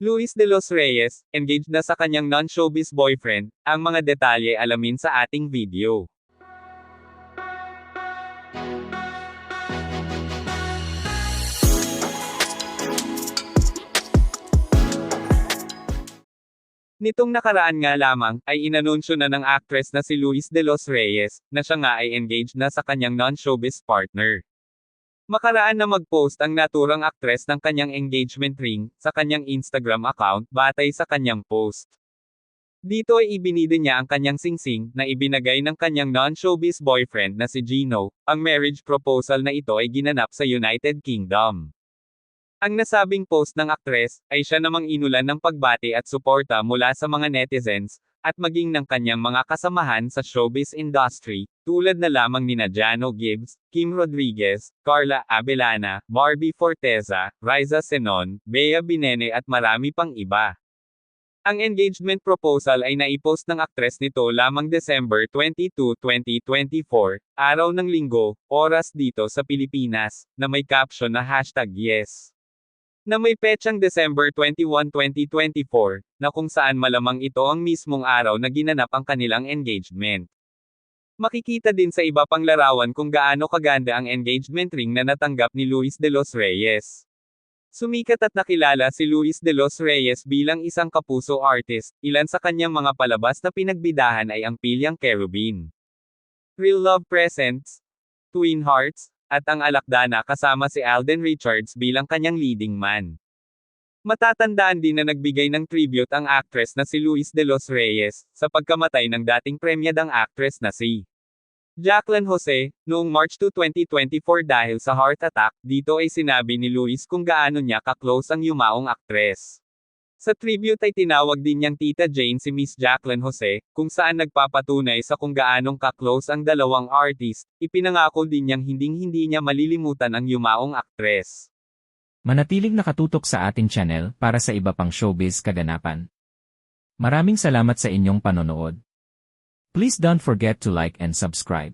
Luis de los Reyes, engaged na sa kanyang non-showbiz boyfriend, ang mga detalye alamin sa ating video. Nitong nakaraan nga lamang, ay inanunsyo na ng actress na si Luis de los Reyes, na siya nga ay engaged na sa kanyang non-showbiz partner. Makaraan na mag-post ang naturang aktres ng kanyang engagement ring, sa kanyang Instagram account, batay sa kanyang post. Dito ay ibinida niya ang kanyang singsing, na ibinagay ng kanyang non-showbiz boyfriend na si Gino. Ang marriage proposal na ito ay ginanap sa United Kingdom. Ang nasabing post ng aktres, ay siya namang inulan ng pagbati at suporta mula sa mga netizens, at maging ng kanyang mga kasamahan sa showbiz industry, tulad na lamang nina Jano Gibbs, Kim Rodriguez, Carla Abellana, Barbie Forteza, Riza Senon, Bea Binene at marami pang iba. Ang engagement proposal ay naipost ng aktres nito lamang December 22, 2024, araw ng Linggo, oras dito sa Pilipinas, na may caption na #yes. Na may petsang December 21, 2024, na kung saan malamang ito ang mismong araw na ginanap ang kanilang engagement. Makikita din sa iba pang larawan kung gaano kaganda ang engagement ring na natanggap ni Luis de los Reyes. Sumikat at nakilala si Luis de los Reyes bilang isang kapuso artist. Ilan sa kanyang mga palabas na pinagbidahan ay ang Pilyang Kerubin, Real Love Presents, Twin Hearts, at ang Alakdana kasama si Alden Richards bilang kanyang leading man. Matatandaan din na nagbigay ng tribute ang actress na si Luis de los Reyes, sa pagkamatay ng dating premyadang actress na si Jacqueline Jose, noong March 2, 2024 dahil sa heart attack. Dito ay sinabi ni Luis kung gaano niya ka-close ang yumaong aktres. Sa tribute ay tinawag din niyang Tita Jane si Miss Jacqueline Jose, kung saan nagpapatunay sa kung gaanong ka-close ang dalawang artist. Ipinangako din niyang hinding-hindi niya malilimutan ang yumaong aktres. Manatiling nakatutok sa ating channel para sa iba pang showbiz kaganapan. Maraming salamat sa inyong panonood. Please don't forget to like and subscribe.